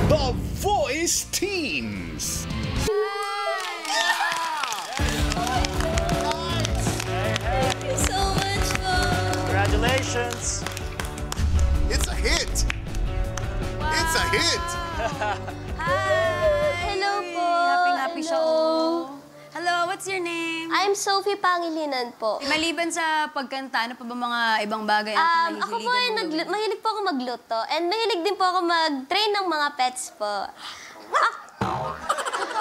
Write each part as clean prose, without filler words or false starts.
The Voice Teams. Thank you so much po. Congratulations! It's a hit! Wow. It's a hit! Hi! Hello po! Happy siya, oh. Hello, what's your name? I'm Sophie Pangilinan po. Maliban sa pagkanta, ano pa ba mga ibang bagay ang Ako po ay mahilig po ako magluto and mahilig din po ako mag-train ng mga pets po.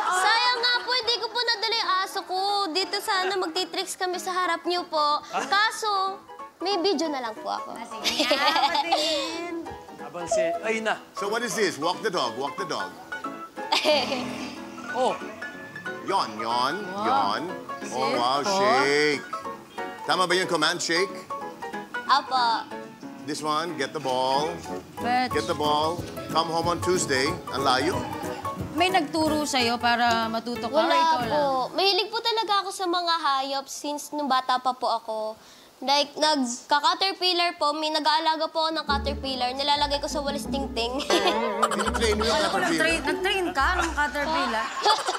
Sayang nga po, hindi ko po nadala yung aso ko. Dito sana magtitricks kami sa harap niyo po. Kaso, may video na lang po ako. Sige nga, patingin. Habang si... Ayun na. So what is this? Walk the dog, walk the dog. Oh, Yon. Oh, wow, shake. Tama ba yung command, shake? Apo. This one, get the ball. But Get the ball. Come home on Tuesday. Ang layo. may nagturo sa'yo para matuto ka? or ikaw Wala lang? po. Mahilig po talaga ako sa mga hayop since nung bata pa po ako. Like, nagka-caterpillar po, may nag-aalaga po ako ng caterpillar, nilalagay ko sa walis tingting. Train mo yung Alam ko, caterpillar. nag-train ka ng caterpillar.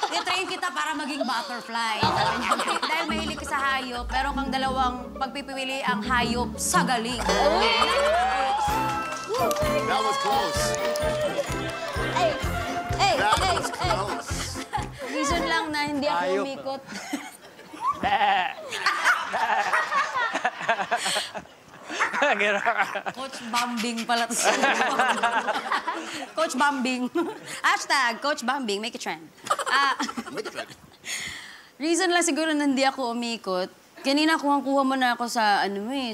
I-train kita para maging butterfly. Sabi niya. Dahil mahilig ka sa hayop, meron kang dalawang pagpipili ang hayop sa galing. That was close. Ay, ay, That ay, was ay. close. Reason lang na hindi ako Hayop. umikot. Coach Bambing pala. Coach Bambing. Hashtag Coach Bambing, make a trend. Make it right. Reason lang siguro na hindi ako umikot. Kanina kuha mo na ako sa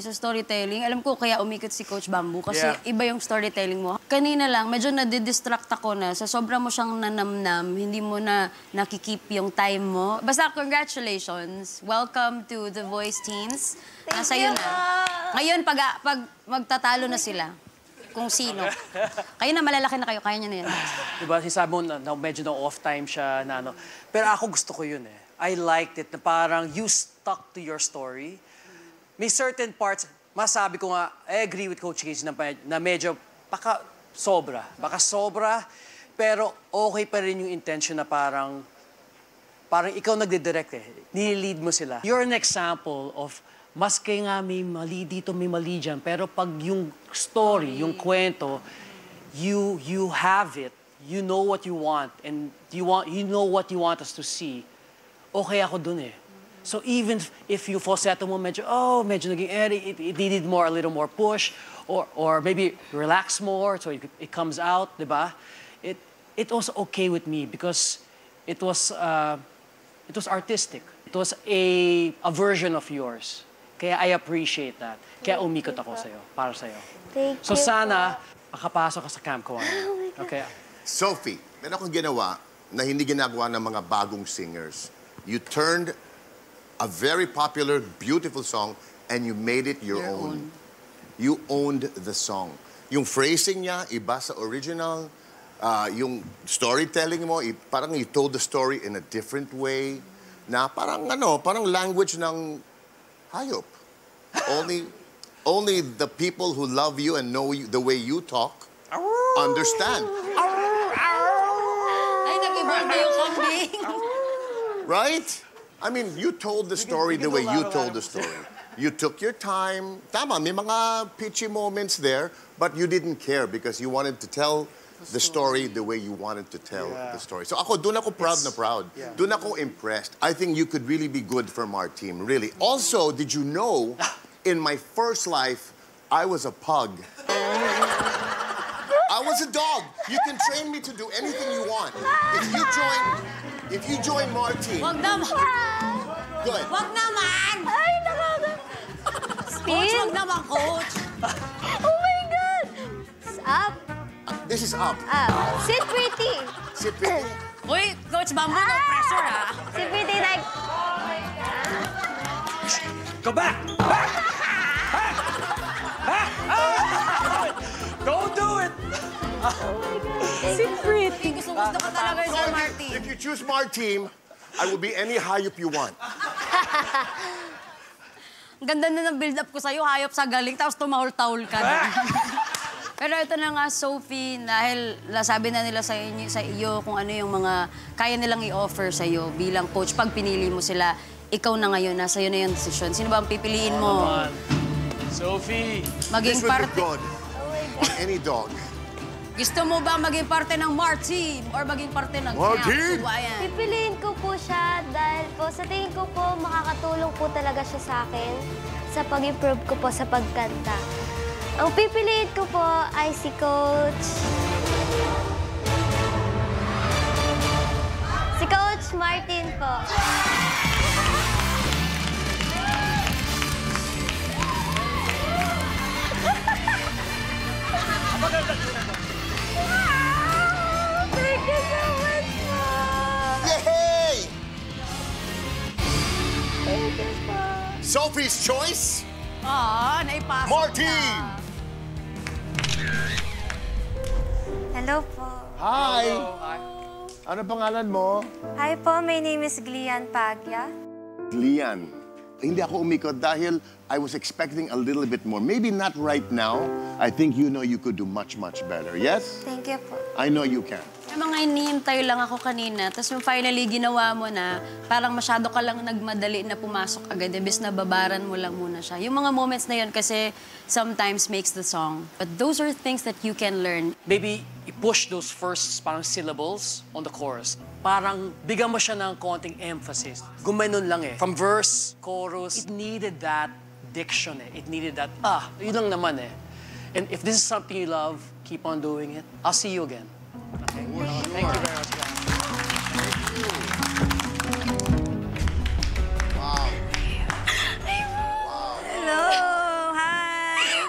sa storytelling. Alam ko kaya umikot si Coach Bamboo kasi iba yung storytelling mo. Kanina lang medyo nadidistract ako na sa sobra mo siyang nanamnam, hindi mo na nakikip yung time mo. Basta congratulations. Welcome to The Voice Teams. Nasa iyo na. Ngayon pag magtatalo na sila kung sino. Kayo na malalaki na kayo, kaya niyo na yan. diba, sinasabi mo na medyo na off time siya na ano. Pero ako gusto ko yun eh. I liked it na parang you stuck to your story. May certain parts, masabi ko nga, I agree with Coach Casey na medyo baka sobra, pero okay pa rin yung intention na parang ikaw nagdidirect eh. Nililid mo sila. You're an example of maski nga may mali dito, may mali dyan, pero pag yung story, yung kwento, you have it, you know what you want, and you know what you want us to see, okay ako dun eh. So even if you falsetto mo medyo naging airy, it needed a little more push, or maybe relax more so it comes out, diba? It was okay with me because it was artistic. It was a version of yours. Kaya I appreciate that. Kaya umikot ako sa'yo, para sa'yo. Thank So you sana, makapasok ka sa Camp Kawayan. Okay? Sophie, meron akong ginawa na hindi ginagawa ng mga bagong singers. You turned a very popular, beautiful song and you made it your own. You owned the song. Yung phrasing niya, iba sa original. Yung storytelling mo, parang you told the story in a different way. Na parang language ng hayop. Only the people who love you and know you, the way you talk understand. Ay, nag-evolve na yung kambing. Right? I mean, you told the story the way you told the story. You took your time. Tama, may mga pitchy moments there, but you didn't care because you wanted to tell the story the way you wanted to tell the story. So ako, doon ako proud na proud. Doon ako impressed. I think you could really be good from our team, really. Also, did you know, in my first life, I was a pug. I was a dog. You can train me to do anything you want. If you join Martin, Wag naman. good. Wag naman. Ay, nakaga. Coach, wag naman, Coach. Oh my God! Up, This is up. up. Sit pretty. Sit pretty. Uy, Coach Bamboo, no pressure, ha? Sit pretty like... Go back! Back! Back! Ah! Don't do it! Sit pretty. Gusto ka talaga yung Sir Martin. If you choose Martin, I will be any hayop you want. Ang ganda na ng build-up ko sa'yo, hayop sa galing, tapos tumahol-tahol ka na. Pero ito na nga, Sophie, dahil nasabi na nila sa iyo kung ano yung mga kaya nilang i-offer sa iyo bilang coach. Pag pinili mo sila, ikaw na ngayon, nasa iyo na yung decision. Sino ba ang pipiliin mo? Sophie! Maging This would parte... look good on any dog. Gusto mo ba maging parte ng Martin or maging parte ng Martin! Ayan. Pipiliin ko po siya dahil po sa tingin ko po makakatulong po talaga siya sa akin sa pag-improve ko po sa pagkanta. Ang pipiliin ko po ay si Coach... Si Coach Martin po. Thank you so much po. Yay! Thank you po. Sophie's choice, Naipasok Martin! na. Hello po. Hi! Ano pangalan mo? Hi po, my name is Glian Pagya. Lian. Hindi ako umikot dahil I was expecting a little bit more. Maybe not right now. I think you know you could do much, much better. Yes? Thank you po. I know you can. May mga hinihintay lang ako kanina, tapos yung finally ginawa mo na, parang masyado ka lang nagmadali na pumasok agad, ibig na babaran mo lang muna siya. Yung mga moments na yun kasi sometimes makes the song. But those are things that you can learn. Maybe i-push those first parang syllables on the chorus. Parang bigyan mo siya ng konting emphasis. Gumanon lang eh. From verse, chorus, it needed that diction eh. It needed that, yun lang naman eh. And if this is something you love, keep on doing it. I'll see you again. Okay? Thank you very much, guys. Hello! Hi!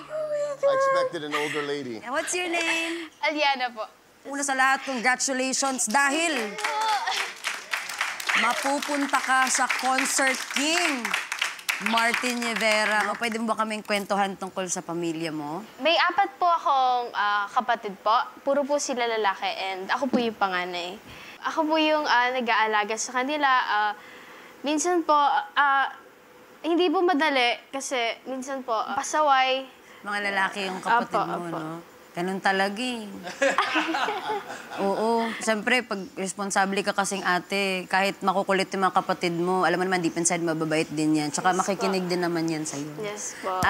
I expected an older lady. And what's your name? Aliana po. Una sa lahat, congratulations dahil mapupunta ka sa Concert King. Martin Rivera, pwede mo ba kaming kwentuhan tungkol sa pamilya mo? May 4 po akong kapatid po. Puro po sila lalaki and ako po yung panganay. Ako po yung nag-aalaga sa kanila. Minsan po, hindi po madali kasi minsan po pasaway. Mga lalaki yung kapatid Apo, mo, apo. no? Ganun talaga eh. Oo. Siyempre, pag responsable ka kasing ate, kahit makukulit yung mga kapatid mo, alam mo naman, deep inside, mababait din yan. Tsaka makikinig din naman yan sa'yo. Yes po.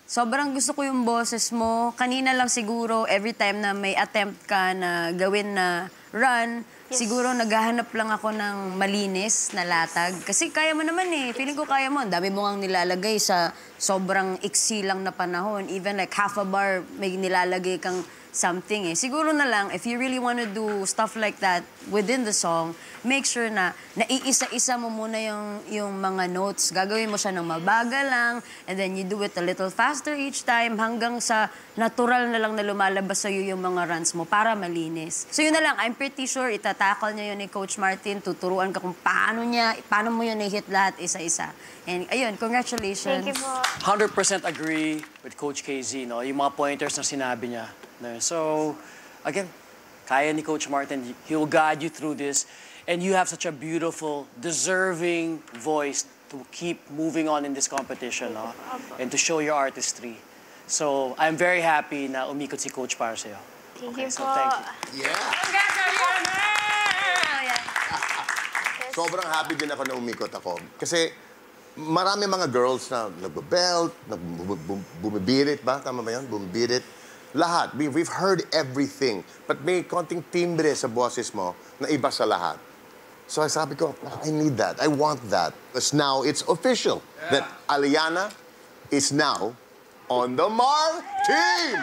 Sobrang gusto ko yung boses mo. Kanina lang siguro, every time na may attempt ka na gawin na run, siguro naghahanap lang ako ng malinis na latag. Kasi kaya mo naman eh. Feeling ko kaya mo. Ang dami mo ngang nilalagay sa sobrang iksi lang na panahon. Even like half a bar, may nilalagay kang something eh. Siguro na lang, if you really want to do stuff like that within the song, make sure na naiisa-isa mo muna yung mga notes. Gagawin mo siya ng mabagal lang, and then you do it a little faster each time hanggang sa natural na lang na lumalabas sa'yo yung mga runs mo para malinis. So yun na lang, I'm pretty sure itatakal niya yun ni Coach Martin, tuturuan ka kung paano mo yun i-hit lahat isa-isa. And ayun, congratulations. Thank you po. 100% agree with Coach KZ, no? Yung mga pointers na sinabi niya. No? So, again, kaya ni Coach Martin. He will guide you through this. And you have such a beautiful, deserving voice to keep moving on in this competition, no? And to show your artistry. So, I'm very happy na umikot si Coach para sa'yo. Thank you so po. thank you. Yeah. Sobrang happy din ako na umikot ako. Kasi marami mga girls na nagbabelt, bumibirit ba? Tama ba yan? Bumibirit. Lahat. We've heard everything. But may konting timbre sa boses mo na iba sa lahat. So I sabi ko, I need that. I want that. Because now it's official that Aliana is now on the Mar team.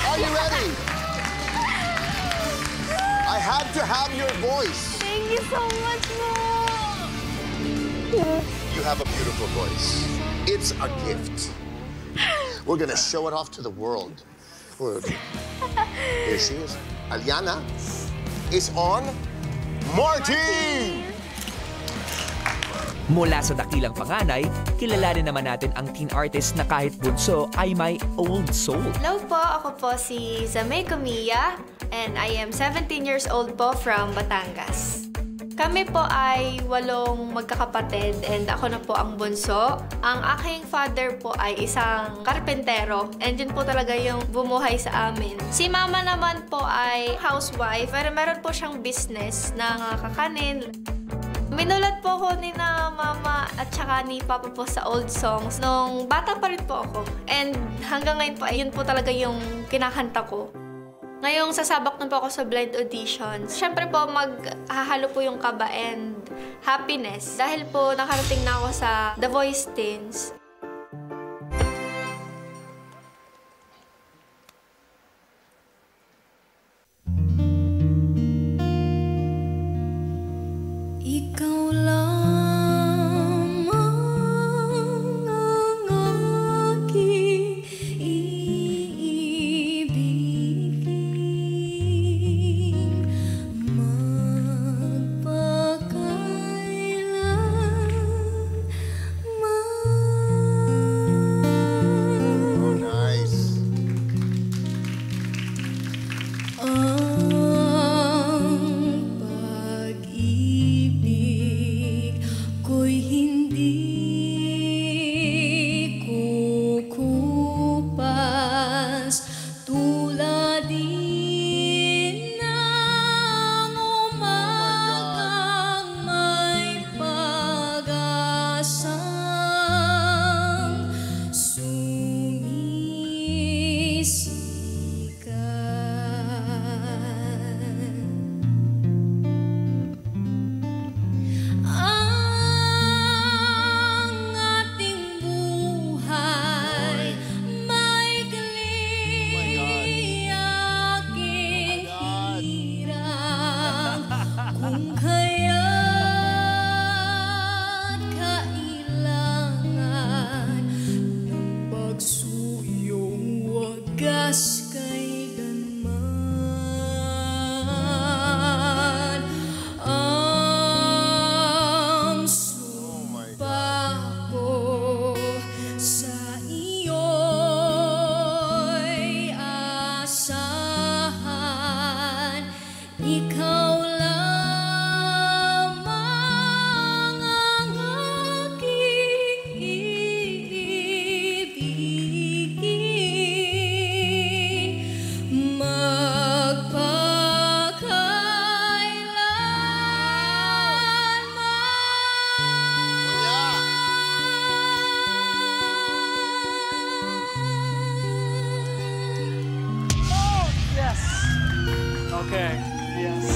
Are you ready? I had to have your voice. Thank you so much, Mom. You have a beautiful voice. It's a gift. We're gonna show it off to the world. Here she is. Aliana is on Martin! Mula sa dakilang panganay, kilalanin naman natin ang teen artist na kahit bunso ay may old soul. Hello po, ako po si Zamay Comilla and I am 17 years old po from Batangas. Kami po ay 8 magkakapatid and ako na po ang bunso. Ang aking father po ay isang karpentero and yun po talaga yung bumuhay sa amin. Si mama naman po ay housewife pero meron po siyang business ng kakanin. Minulat po ako ni na mama at saka ni papa po sa old songs nung bata pa rin po ako. And hanggang ngayon po, yun po talaga yung kinakanta ko. Ngayong sasabak na po ako sa blind auditions, syempre po maghahalo po yung kaba and happiness. Dahil po nakarating na ako sa The Voice Teens. Ikaw lamang ang aking iibigin magpakailanman. Oh, nice. Ang pag-ibig ko'y hindi kukupas tulad din ng umagang may pag-asang sumisikat. Ang ating buhay maikli, aking hirap kung kaya't kailangan ng pagsuyong wagas kailanman. Ang sumpa ko sa iyo'y asahan. Ikaw lamang ang aking iibigin Yes. Okay. Yes.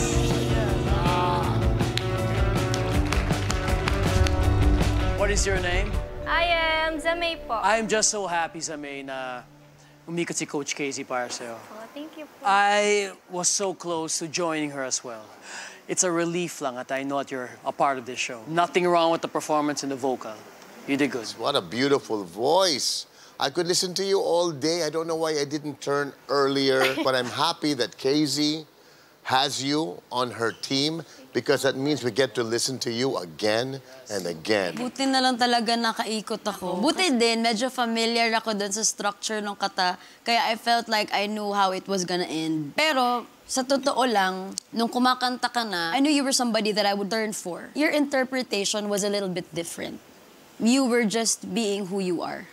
What is your name? I am Zamay po. I'm just so happy, Zamay, na umikot si Coach Casey para sa'yo. Oh, thank you po. I was so close to joining her as well. It's a relief lang at I know that you're a part of this show. Nothing wrong with the performance and the vocal. You did good. What a beautiful voice. I could listen to you all day. I don't know why I didn't turn earlier, but I'm happy that Casey has you on her team because that means we get to listen to you again and again. Buti na lang talaga nakaikot ako. Buti din, medyo familiar ako dun sa structure ng kata. Kaya I felt like I knew how it was gonna end. Pero, sa totoo lang, nung kumakanta ka na, I knew you were somebody that I would turn for. Your interpretation was a little bit different. You were just being who you are.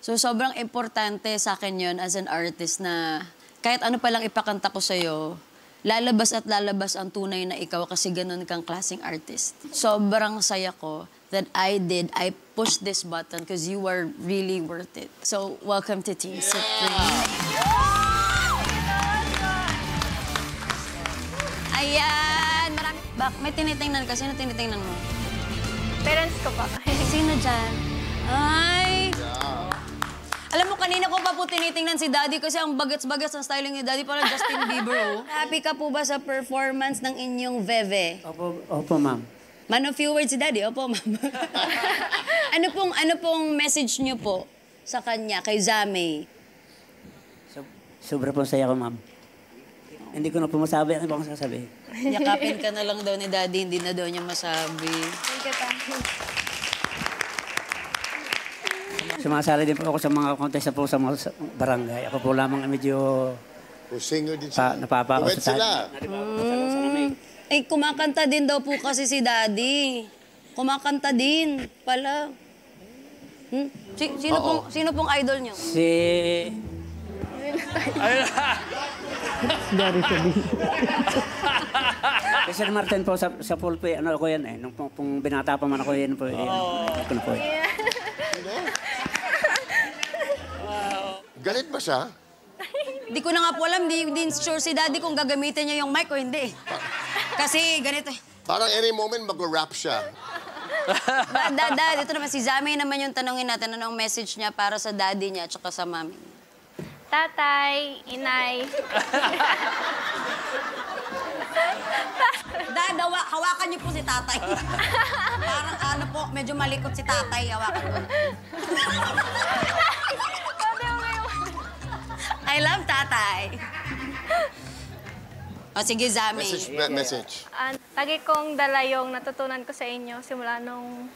So, sobrang importante sa akin yun as an artist na kahit ano palang ipakanta ko sa'yo, lalabas at lalabas ang tunay na ikaw kasi ganun kang klaseng artist. Sobrang saya ko that I pushed this button because you were really worth it. So, welcome to Team Supreme. Ayan! Marami. Bak, may tinitingnan ka. Sino tinitingnan mo? Parents ko pa. Sino dyan? Ay! Alam mo, kanina ko pa po tinitingnan si Daddy kasi ang bagets-bagets ng styling ni Daddy parang Justin Bieber, oh. Happy ka po ba sa performance ng inyong Veve? Opo, ma'am. Man of few words si Daddy, opo, ma'am. ano pong message niyo po sa kanya, kay Zamay? Sobra pong saya ko, ma'am. Hindi ko na po masabi ang ibang sasabihin. Yakapin ka na lang daw ni Daddy, hindi na daw niya masabi. Thank you, Sumasali din po ako sa mga contest po sa mga barangay. Ako po lamang medyo singer din sila. napapao Duet sa sila. Eh, kumakanta din daw po kasi si Daddy. Kumakanta din pala. Sino pong idol niyo? Si... Dari sabi. Sir Martin po sa pool po, ano ko yan eh. Nung binata pa man ako yan po. Ako na po eh. Galit ba siya? Di ko na nga po alam, di sure si Daddy kung gagamitin niya yung mic o hindi. Kasi ganito eh. Parang any moment mag-rap siya. Dad, ito naman, si Zame naman yung tanongin natin, anong message niya para sa daddy niya at saka sa mami. Tatay, inay. Dad, hawakan niyo po si tatay. Parang ano po, medyo malikot si tatay, hawakan mo. I love tatay. O sige, Zame. Message. Lagi kong dala yung natutunan ko sa inyo simula nung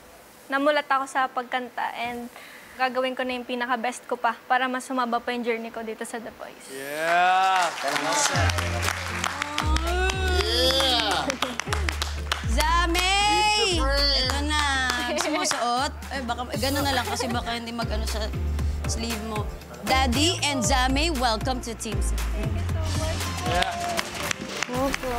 namulat ako sa pagkanta and gagawin ko na yung pinaka-best ko pa para mas sumaba pa yung journey ko dito sa The Voice. Yeah! Yeah! Zame! Ito na. Gusto mo suot? Eh, baka, gano'n na lang kasi baka hindi mag-ano sa sleeve mo. Daddy and Zame, welcome to Team C. Thank you so much. Yeah. Opo.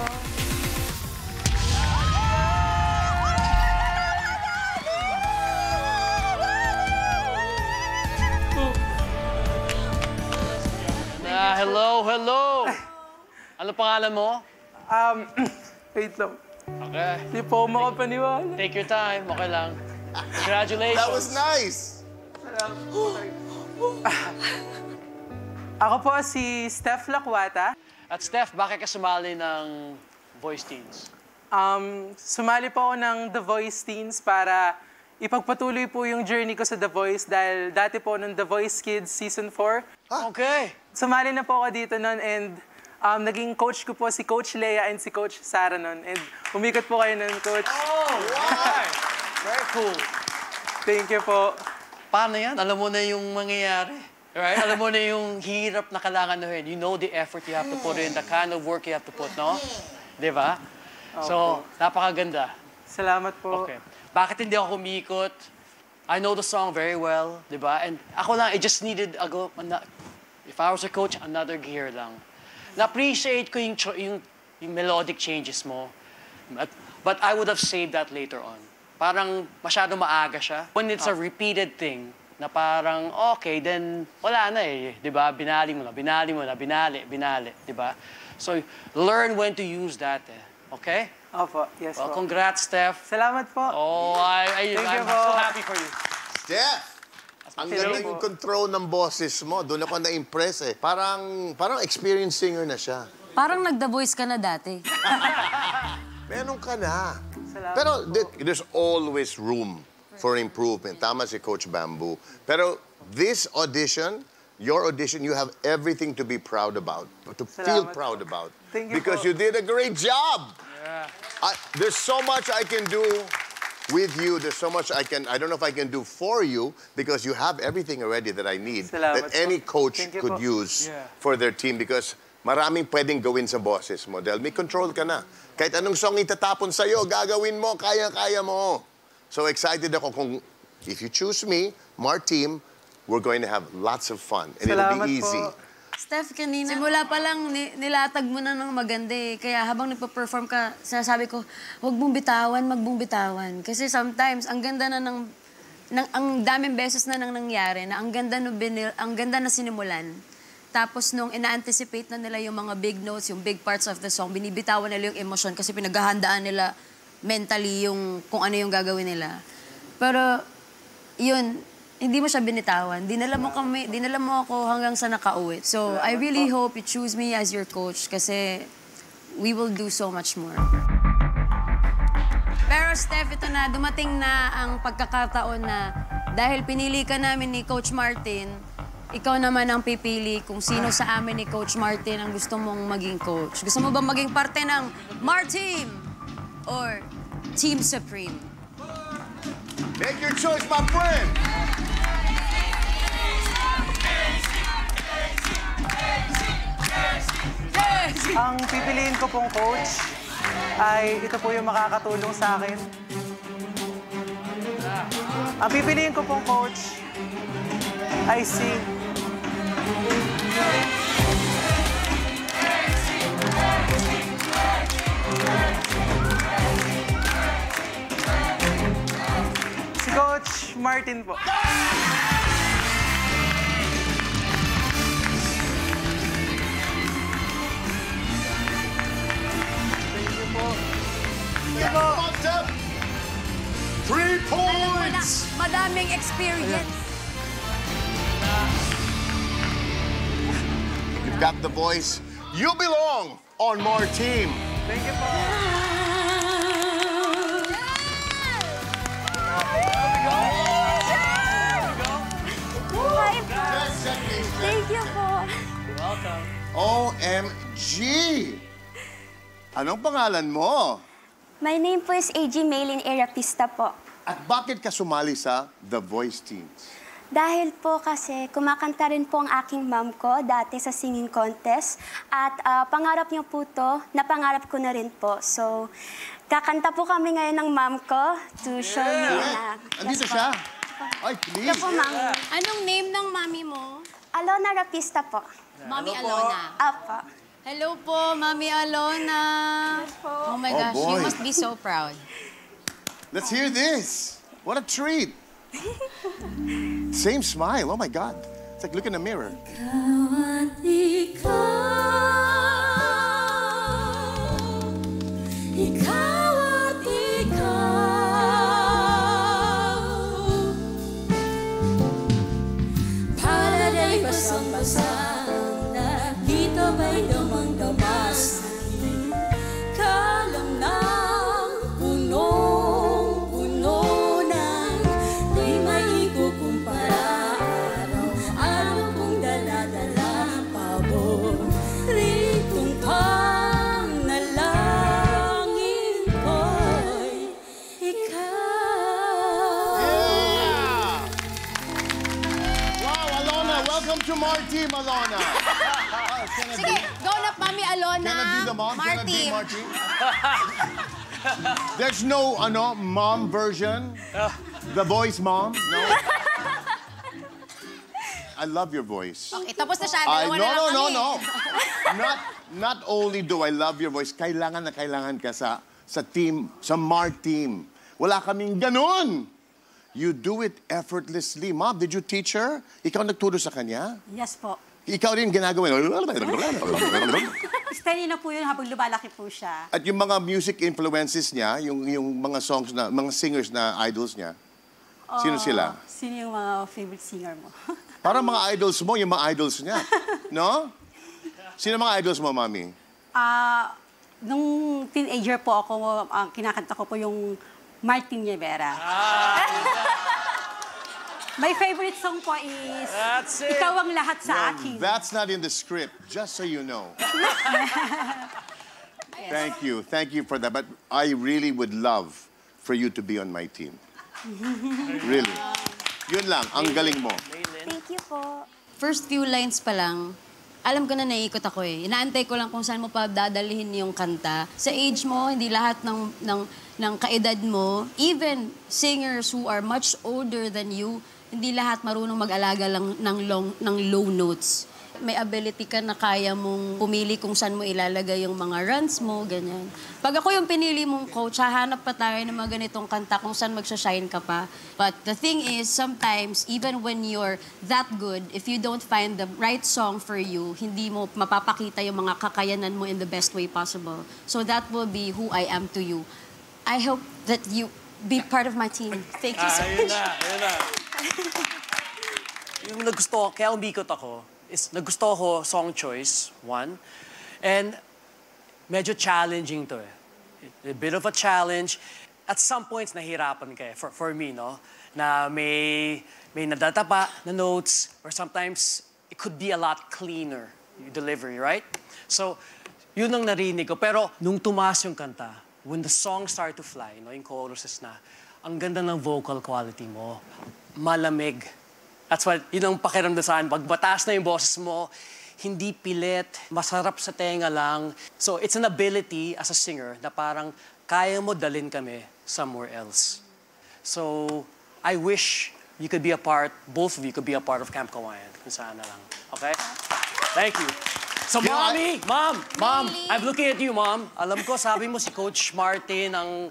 Hello! Ano pangalan mo? Wait lang. Okay. Hindi po ako makapaniwala. Take your time. Okay lang. Congratulations. That was nice. Ako po si Steph Lakwata. At Steph, bakit ka sumali ng Voice Teens? Sumali po ako ng The Voice Teens para ipagpatuloy po yung journey ko sa The Voice dahil dati po nung The Voice Kids Season 4. Okay. Sumali na po ako dito nun and naging coach ko po si Coach Lea and si Coach Sarah nun. And umikot po kayo nun, Coach. Oh, wow! Very cool. Thank you po. Paano yan? Alam mo na yung mangyayari. Right? Alam mo na yung hirap na kailangan na You know the effort you have to put in, the kind of work you have to put, no? Di ba? So, napakaganda. Salamat po. Okay. Bakit hindi ako kumikot? I know the song very well, di ba? And ako lang, I just needed if I was a coach, another gear lang. Na-appreciate ko yung melodic changes mo. But I would have saved that later on. Parang masyado maaga siya. When it's a repeated thing, na parang, okay, then wala na eh. Di ba? Binali mo na, binali, di ba? So, learn when to use that eh. Okay? Opo, yes Well, po. congrats, Steph. Salamat po. Oh, I'm so happy for you. Steph! Ang ganda yung control ng boses mo. Doon ako na-impress eh. Parang experienced singer na siya. Parang nag-The Voice ka na dati. Meron ka na. Salamat Pero there's always room for improvement. Tama si Coach Bamboo. Pero this audition, your audition, you have everything to be proud about, to feel proud about. Thank you because po. you did a great job. Yeah. There's so much I can do with you. There's so much I don't know if I can do for you because you have everything already that I need Salamat that any coach Thank you could po. use Yeah. for their team because maraming pwedeng gawin sa boses mo dahil may control ka na. Kahit anong song itatapon sa'yo, gagawin mo, kaya-kaya mo. So excited ako kung if you choose me, Mar team, we're going to have lots of fun and it'll be easy. Po. Steph, kanina, simula pa lang nilatag mo na ng maganda eh. Kaya habang nagpa-perform ka, sinasabi ko, huwag mong bitawan, bitawan. Kasi sometimes, ang ganda na ang daming beses na nang nangyari, na ang ganda na sinimulan. Tapos nung ina-anticipate na nila yung mga big notes, yung big parts of the song, binibitawan nila yung emosyon kasi pinaghahandaan nila mentally yung kung ano yung gagawin nila. Pero, yun, hindi mo siya binitawan. Dinala mo ako hanggang sa nakauwi. So, I really hope you choose me as your coach kasi we will do so much more. Pero, Steph, ito na, dumating na ang pagkakataon na dahil pinili ka namin ni Coach Martin, ikaw naman ang pipili kung sino sa amin ni Coach Martin ang gusto mong maging coach. Gusto mo ba maging parte ng Mar Team or Team Supreme? Make your choice, my friend! Ang pipiliin ko pong coach ay ito po yung makakatulong sa akin. Ang pipiliin ko pong coach ay si... Si Coach Martin po. Concept! 3 points! Madaming experience. You've got the voice. You belong on more team. Thank you po. Thank you po. Welcome. OMG! Anong pangalan mo? My name po is AG Maylin Erapista po. At bakit ka sumali sa The Voice Teens? Dahil po kasi kumakanta rin po ang aking mom ko dati sa singing contest. At pangarap niyo po to, napangarap ko na rin po. So, kakanta po kami ngayon ng mom ko to show you na... Andito siya. Ay, please. Ito po, mami. Anong name ng mami mo? Alona Rapista po. Mami Alona. Apo. Hello po, Mami Alona. Oh my gosh, you boy. must be so proud. Let's hear this. What a treat. Same smile. Oh, my God. It's like look in the mirror. Ikaw at ikaw, para day basang-basang na dito ba'y damang-damas kalam ng punong-puno ng di maikukumpara araw-araw kong dala-dala paboritong panalangin ko'y ikaw. Yeah! Wow, Alona, welcome to my team, Alona. Sige, go na, Mami Alona. Can I be the mom? Can I be Martin. Martin? There's no, mom version? The voice mom? No? I love your voice. Okay, tapos na siya. I, Dalawa na lang kami. no. Not only do I love your voice, kailangan na kailangan ka sa team, sa Mart team. Wala kaming ganun. You do it effortlessly. Mom, did you teach her? Ikaw nagturo sa kanya? Yes po. Ikaw rin ginagawa. Steady na po yun habang lumalaki po siya. At yung mga music influences niya, yung mga songs na, mga singers na idols niya, sino sila? Sino yung mga favorite singer mo? Parang mga idols mo, yung mga idols niya. No? Sino mga idols mo, Mami? Nung teenager po ako, kinakanta ko po yung Martin Rivera. My favorite song po is That's it. Ikaw ang lahat sa akin. That's not in the script, just so you know. Thank you. Thank you for that. But I really would love for you to be on my team. Really. Yun lang, ang galing mo. Thank you po. First few lines pa lang, alam ko na naiikot ako eh. Inaantay ko lang kung saan mo pa dadalhin yung kanta. Sa age mo, hindi lahat ng kaedad mo, even singers who are much older than you, hindi lahat marunong mag-alaga lang ng low notes. May ability ka na kaya mong pumili kung saan mo ilalagay yung mga runs mo, ganyan. Pag ako yung pinili mong coach, hahanap pa tayo ng mga ganitong kanta kung saan magsashine ka pa. But the thing is, sometimes, even when you're that good, if you don't find the right song for you, hindi mo mapapakita yung mga kakayanan mo in the best way possible. So that will be who I am to you. I hope that you be part of my team. Thank you so much. Ayun na. Yung nagusto ko, kaya umikot ako, is nagusto ko song choice, one. And medyo challenging to eh. A bit of a challenge. At some points, nahirapan ka eh, for me, no? Na may nadatapa na notes, or sometimes it could be a lot cleaner, yung delivery, right? So, yun ang narinig ko. Pero nung tumaas yung kanta, when the song started to fly, no, yung choruses na, ang ganda ng vocal quality mo. Malamig. That's what, yun ang pakiramdasan. Pag batas na yung boses mo, hindi pilit, masarap sa tenga lang. So it's an ability as a singer na parang kaya mo dalhin kami somewhere else. So I wish you could be a part, both of you could be a part of Camp Kawayan. Kung saan na lang. Okay? Thank you. So, Mommy! Mom! I'm looking at you, Mom. Alam ko, sabi mo si Coach Martin ang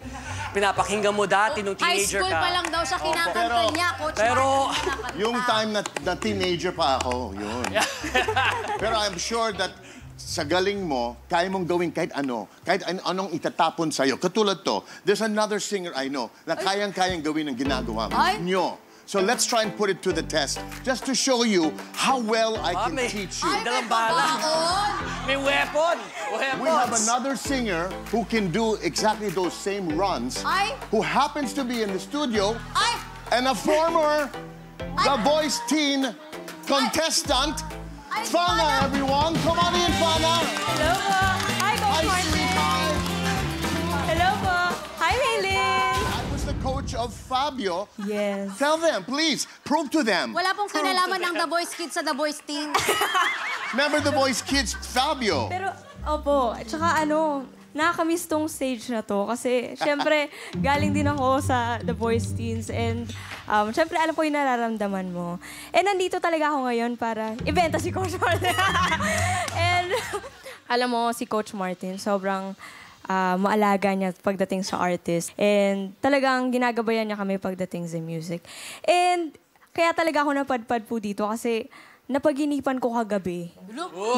pinapakinggan mo dati nung teenager ka. High school pa lang daw siya kinakanta niya, Coach Pero, Martin. Yung time na teenager pa ako, yun. Pero I'm sure that sa galing mo, kaya mong gawin kahit ano, kahit anong itatapon sa'yo. Katulad to, there's another singer I know na kayang-kayang gawin ang ginagawa mo. Nyo. So let's try and put it to the test, just to show you how well I can teach you. Dalang bala. May weapon. We have another singer who can do exactly those same runs, who happens to be in the studio, and a former The Voice teen contestant, Fana, everyone. Come on in, Fana. Hello po. Hi, Coach Martin. Hello po. Hi, Maylin. I was the coach of Fabio. Yes. Tell them, please. Prove to them. Wala pong kinalaman ng The Voice Kids sa The Voice Teens. Remember The Voice Kids, Fabio? Pero, opo. Tsaka nakakamiss tong stage na to kasi syempre galing din ako sa The Voice Teens and syempre alam ko yung nararamdaman mo. And nandito talaga ako ngayon para ibenta si Coach Martin. And alam mo, si Coach Martin, sobrang maalaga niya pagdating sa artist. And talagang ginagabayan niya kami pagdating sa music. And kaya talaga ako napadpad po dito kasi napaginipan ko kagabi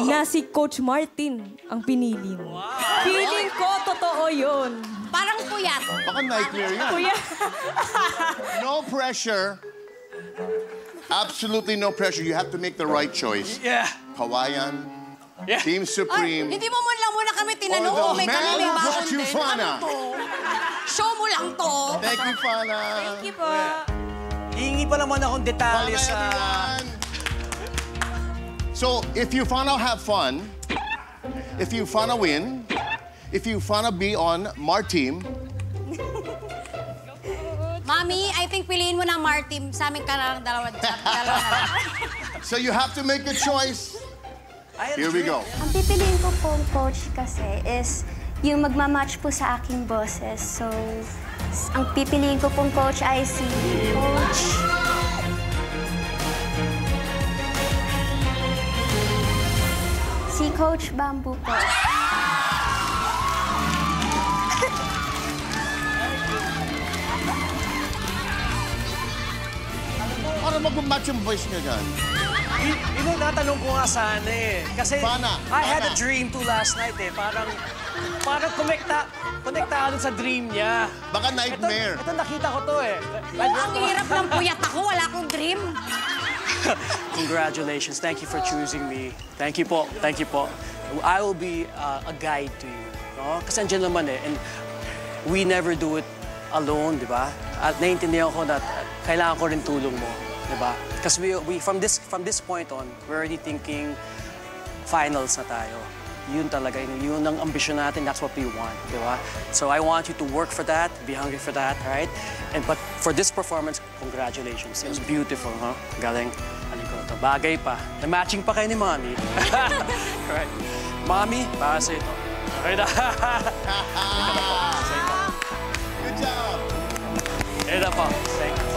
na si Coach Martin ang pinili mo. Feeling ko, totoo yun. Parang puyat. Baka nightmare yan. Puyat. No pressure. Absolutely no pressure. You have to make the right choice. Yeah. Kawayan, Team Supreme. Hindi mo lang muna kami tinanong Or the kung may man kami who baon brought you, din. Fana. Ano to? Show mo lang to. Thank you, Fana. Thank you po. Hihingi pa naman akong detalye Fana, sa... everyone. So, if you Fana have fun, if you Fana win, if you Fana be on Mar Team, Mami, I think piliin mo na Martin. Sa amin ka na lang dalawa na lang. so you have to make a choice. Here we go. Ang pipiliin ko pong coach kasi is yung magmamatch po sa aking boses. So, ang pipiliin ko pong coach ay si Coach... Si Coach Bamboo po. Ano mag-match yung voice niya dyan? Natanong ko nga sana eh. Kasi I had a dream too last night eh. Parang konektado sa dream niya. Baka nightmare. Ito nakita ko to eh. Ang hirap ng puyat ako. Wala akong dream. Congratulations. Thank you for choosing me. Thank you po. Thank you po. I will be a guide to you. No? Kasi andyan naman eh. And we never do it alone, di ba? At naiintindihan ko na kailangan ko rin tulong mo, di ba? Because we from this point on, we're already thinking finals na tayo. Yun talaga, yun ang ambisyon natin. That's what we want, di ba? So I want you to work for that, be hungry for that, right? But for this performance, congratulations. It was beautiful, huh? Galing. Ano ko ito? Bagay pa. Na-matching pa kayo ni Mommy. Right. Mommy, para sa ito. Okay na. Good job. Ito po. Thank you.